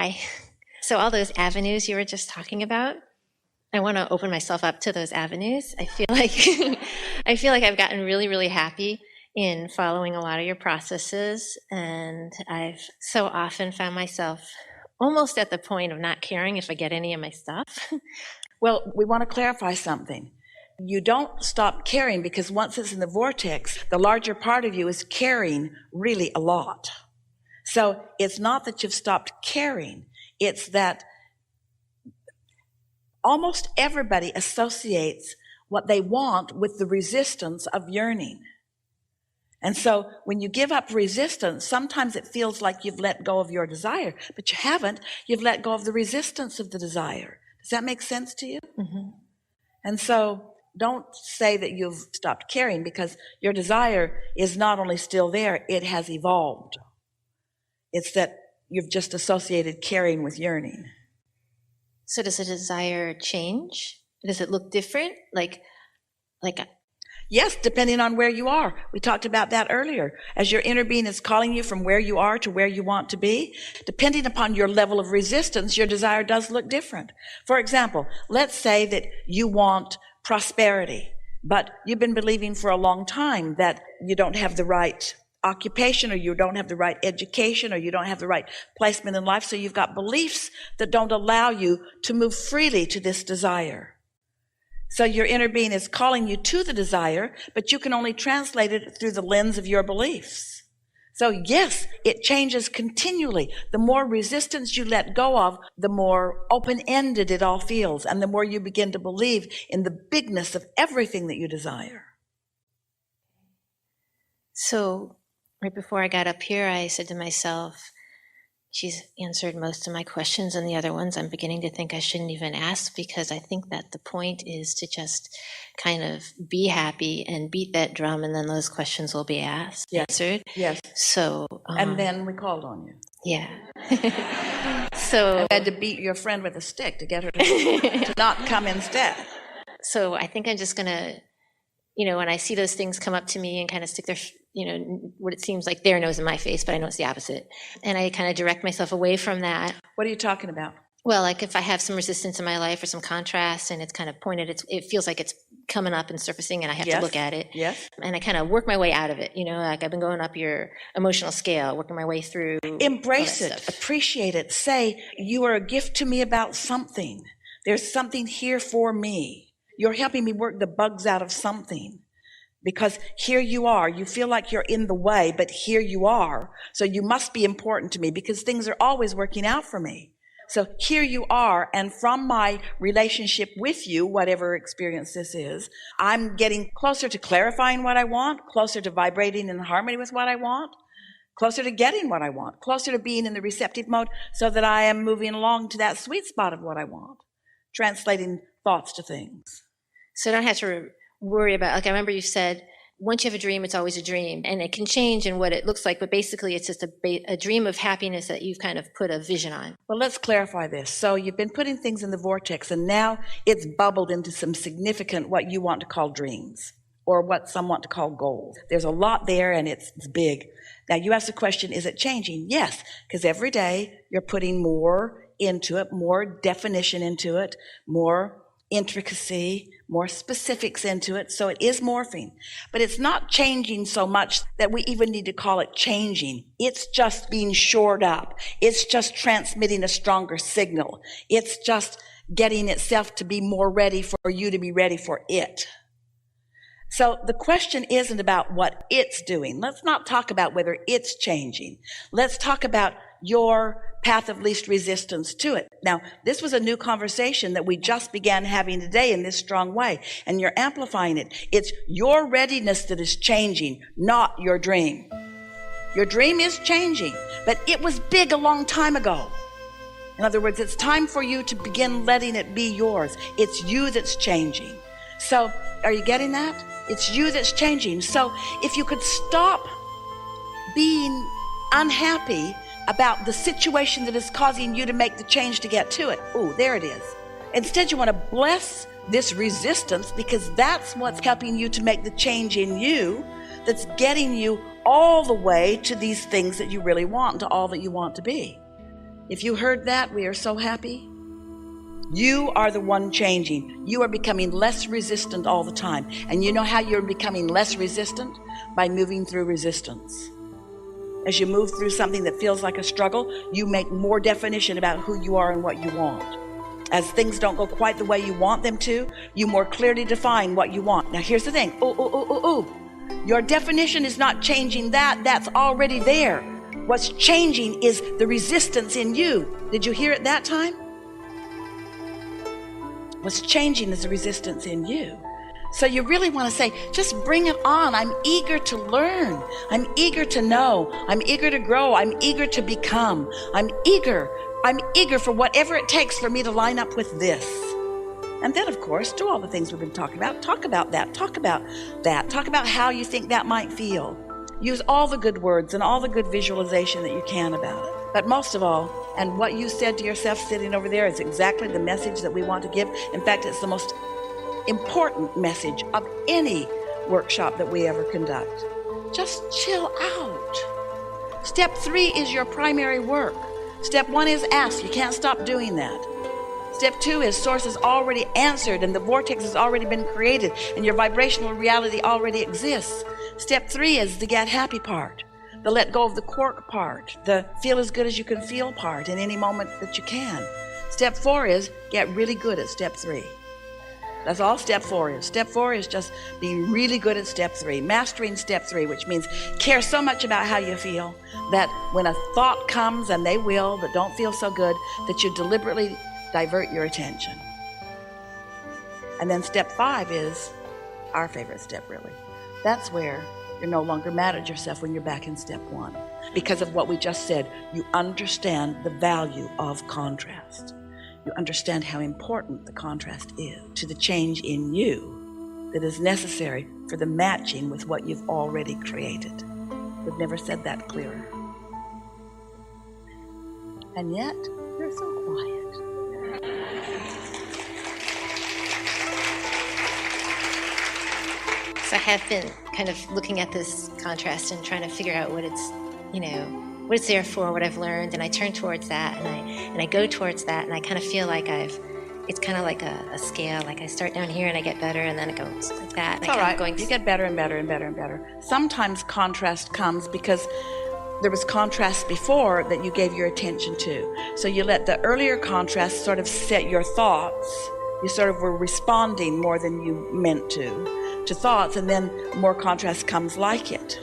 Hi. So all those avenues you were just talking about, I want to open myself up to those avenues. I feel like I feel like I've gotten really, really happy in following a lot of your processes, and I've so often found myself almost at the point of not caring if I get any of my stuff. Well, we want to clarify something. You don't stop caring because once it's in the vortex, the larger part of you is caring really a lot. So it's not that you've stopped caring. It's that almost everybody associates what they want with the resistance of yearning. And so when you give up resistance, sometimes it feels like you've let go of your desire, but you haven't. You've let go of the resistance of the desire. Does that make sense to you? Mm-hmm. And so don't say that you've stopped caring, because your desire is not only still there, it has evolved. It's that you've just associated caring with yearning. So does the desire change? Does it look different? Like Yes, depending on where you are. We talked about that earlier. As your inner being is calling you from where you are to where you want to be, depending upon your level of resistance, your desire does look different. For example, let's say that you want prosperity, but you've been believing for a long time that you don't have the right occupation, or you don't have the right education, or you don't have the right placement in life. So you've got beliefs that don't allow you to move freely to this desire. So your inner being is calling you to the desire, but you can only translate it through the lens of your beliefs. So yes, it changes continually. The more resistance you let go of, the more open-ended it all feels, and the more you begin to believe in the bigness of everything that you desire. So right before I got up here, I said to myself, she's answered most of my questions, and the other ones I'm beginning to think I shouldn't even ask, because I think that the point is to just kind of be happy and beat that drum, and then those questions will be answered. Yes. So And then we called on you. yeah. So I had to beat your friend with a stick to get her to not come instead. So I think I'm just gonna, when I see those things come up to me and kind of stick their, what it seems like their nose in my face, but I know it's the opposite. And I kind of direct myself away from that. What are you talking about? Well, like if I have some resistance in my life or some contrast and it's kind of pointed, it feels like it's coming up and surfacing, and I have to look at it. Yes. And I kind of work my way out of it. Like I've been going up your emotional scale, working my way through. Embrace it, appreciate it. Say, you are a gift to me about something. There's something here for me. You're helping me work the bugs out of something. Because here you are, you feel like you're in the way, but here you are. So you must be important to me, because things are always working out for me. So here you are, and from my relationship with you, whatever experience this is, I'm getting closer to clarifying what I want, closer to vibrating in harmony with what I want, closer to getting what I want, closer to being in the receptive mode, so that I am moving along to that sweet spot of what I want, translating thoughts to things. So I don't have to worry about, like I remember you said, once you have a dream, it's always a dream, and it can change in what it looks like, but basically it's just a dream of happiness that you've kind of put a vision on. Well, let's clarify this. So you've been putting things in the vortex, and now it's bubbled into some significant, what you want to call dreams, or what some want to call goals. There's a lot there, and it's big. Now you ask the question, is it changing? Yes, because every day you're putting more into it, more definition into it, more intricacy, more specifics into it. So it is morphing, but it's not changing so much that we even need to call it changing. It's just being shored up. It's just transmitting a stronger signal. It's just getting itself to be more ready for you to be ready for it. So the question isn't about what it's doing. Let's not talk about whether it's changing. Let's talk about your path of least resistance to it. Now, this was a new conversation that we just began having today in this strong way, and you're amplifying it. It's your readiness that is changing, not your dream. Your dream is changing, but it was big a long time ago. In other words, it's time for you to begin letting it be yours. It's you that's changing. So, are you getting that? It's you that's changing. So, if you could stop being unhappy about the situation that is causing you to make the change to get to it. Oh, there it is. Instead, you want to bless this resistance, because that's what's helping you to make the change in you, that's getting you all the way to these things that you really want, to all that you want to be. If you heard that, we are so happy. You are the one changing. You are becoming less resistant all the time. And you know how you're becoming less resistant? By moving through resistance. As you move through something that feels like a struggle, you make more definition about who you are and what you want. As things don't go quite the way you want them to, you more clearly define what you want. Now here's the thing. Your definition is not changing that. That's already there. What's changing is the resistance in you. Did you hear it that time? What's changing is the resistance in you. So you really want to say, just bring it on. I'm eager to learn. I'm eager to know. I'm eager to grow. I'm eager to become. I'm eager for whatever it takes for me to line up with this. And then, of course, do all the things we've been talking about. Talk about that. Talk about that. Talk about how you think that might feel. Use all the good words and all the good visualization that you can about it. But most of all, and what you said to yourself sitting over there is exactly the message that we want to give. In fact, it's the most important message of any workshop that we ever conduct. Just chill out. Step 3 is your primary work. Step 1 is ask. You can't stop doing that. Step 2 is source is already answered and the vortex has already been created and your vibrational reality already exists. Step 3 is the get happy part, the let go of the quark part, the feel as good as you can feel part in any moment that you can. Step 4 is get really good at step 3. That's all step 4 is. Step 4 is just being really good at step 3, mastering step 3, which means care so much about how you feel that when a thought comes, and they will, that don't feel so good, that you deliberately divert your attention. And then step 5 is our favorite step, really. That's where you're no longer mad at yourself when you're back in step 1. Because of what we just said, you understand the value of contrast. You understand how important the contrast is to the change in you that is necessary for the matching with what you've already created. We've never said that clearer. And yet, you're so quiet. So I have been kind of looking at this contrast and trying to figure out what it's, what it's there for, what I've learned, and I turn towards that, and I go towards that, and I kind of feel like it's kind of like a scale. Like I start down here and I get better, and then it goes like that. And it's all right. You get better and better and better and better. Sometimes contrast comes because there was contrast before that you gave your attention to. So you let the earlier contrast sort of set your thoughts. You sort of were responding more than you meant to thoughts, and then more contrast comes like it.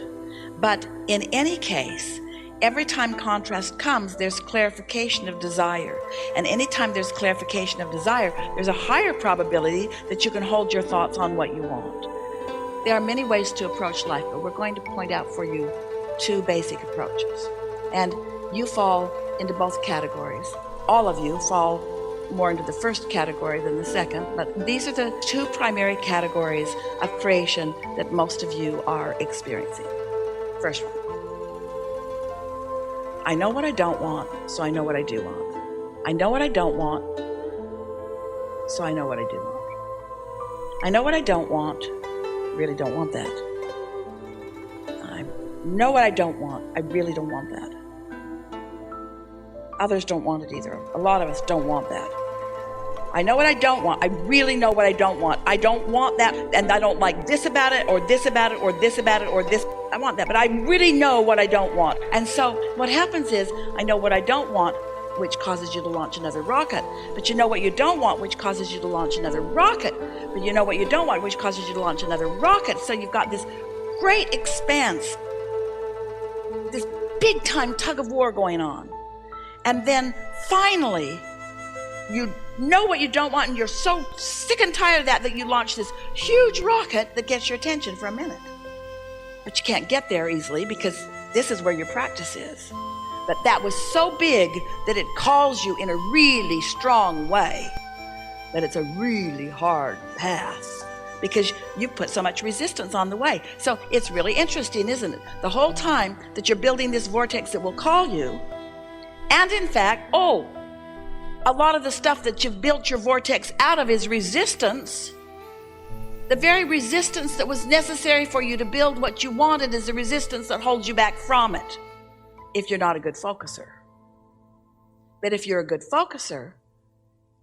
But in any case, every time contrast comes, there's clarification of desire. And anytime there's clarification of desire, there's a higher probability that you can hold your thoughts on what you want. There are many ways to approach life, but we're going to point out for you 2 basic approaches. And you fall into both categories. All of you fall more into the first category than the second, but these are the 2 primary categories of creation that most of you are experiencing. First one. I know what I don't want, so I know what I do want. I know what I don't want, so I know what I do want. I know what I don't want, really don't want that. I know what I don't want, I really don't want that. Others don't want it either. A lot of us don't want that. I know what I don't want. I really know what I don't want. I don't want that, and I don't like this about it, or this about it, or this about it, or this. I want that, but I really know what I don't want. And so what happens is, I know what I don't want, which causes you to launch another rocket. But you know what you don't want, which causes you to launch another rocket. But you know what you don't want, which causes you to launch another rocket. So you've got this great expanse, this big time tug of war going on. And then finally, you know what you don't want, and you're so sick and tired of that you launch this huge rocket that gets your attention for a minute. But you can't get there easily because this is where your practice is. But that was so big that it calls you in a really strong way, that it's a really hard path because you put so much resistance on the way. So it's really interesting, isn't it? The whole time that you're building this vortex that will call you, and in fact, a lot of the stuff that you've built your vortex out of is resistance. The very resistance that was necessary for you to build what you wanted is the resistance that holds you back from it, if you're not a good focuser. But if you're a good focuser,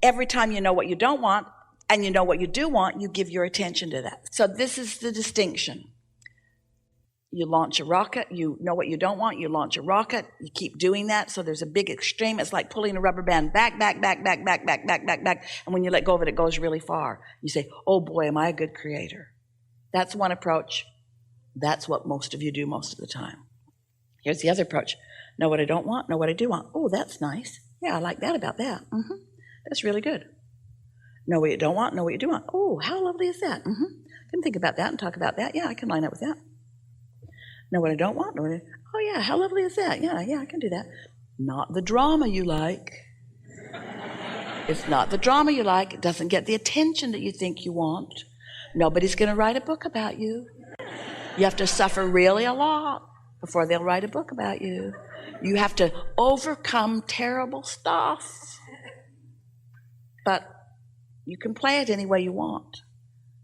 every time you know what you don't want and you know what you do want, you give your attention to that. So this is the distinction. You launch a rocket, you know what you don't want, you launch a rocket, you keep doing that. So there's a big extreme. It's like pulling a rubber band back, back, back, back, back, back, back, back, back. And when you let go of it, it goes really far. You say, oh boy, am I a good creator? That's one approach. That's what most of you do most of the time. Here's the other approach. Know what I don't want, know what I do want. Oh, that's nice. Yeah, I like that about that. That's really good. Know what you don't want, know what you do want. Oh, how lovely is that? I can think about that and talk about that. Yeah, I can line up with that. Know what I don't want, oh yeah, how lovely is that? Yeah, I can do that. Not the drama you like. It's not the drama you like. It doesn't get the attention that you think you want. Nobody's going to write a book about you. You have to suffer really a lot before they'll write a book about you. You have to overcome terrible stuff. But you can play it any way you want.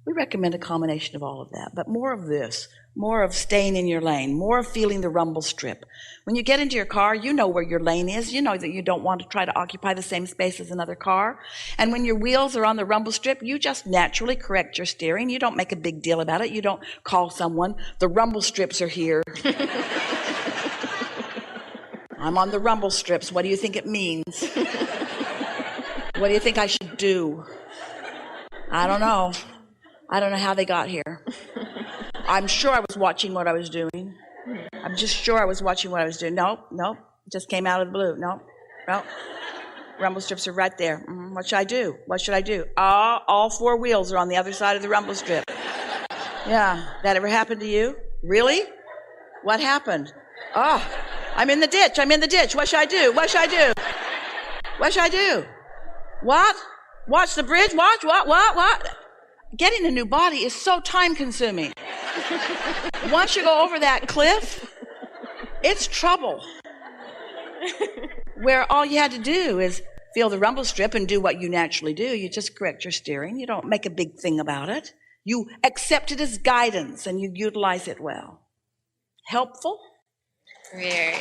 We recommend a combination of all of that, but more of this, more of staying in your lane, more of feeling the rumble strip. When you get into your car, you know where your lane is. You know that you don't want to try to occupy the same space as another car. And when your wheels are on the rumble strip, you just naturally correct your steering. You don't make a big deal about it. You don't call someone, the rumble strips are here. I'm on the rumble strips. What do you think it means? What do you think I should do? I don't know. I don't know how they got here. I'm sure I was watching what I was doing. I'm just sure I was watching what I was doing. Nope. Just came out of the blue. Nope. Rumble strips are right there. What should I do? What should I do? All four wheels are on the other side of the rumble strip. Yeah. That ever happened to you? Really? What happened? Oh, I'm in the ditch. What should I do? What should I do? What should I do? What? Watch the bridge? Watch? What? Getting a new body is so time consuming. Once you go over that cliff, it's trouble. Where all you had to do is feel the rumble strip and do what you naturally do. You just correct your steering. You don't make a big thing about it. You accept it as guidance and you utilize it well. Helpful? Very.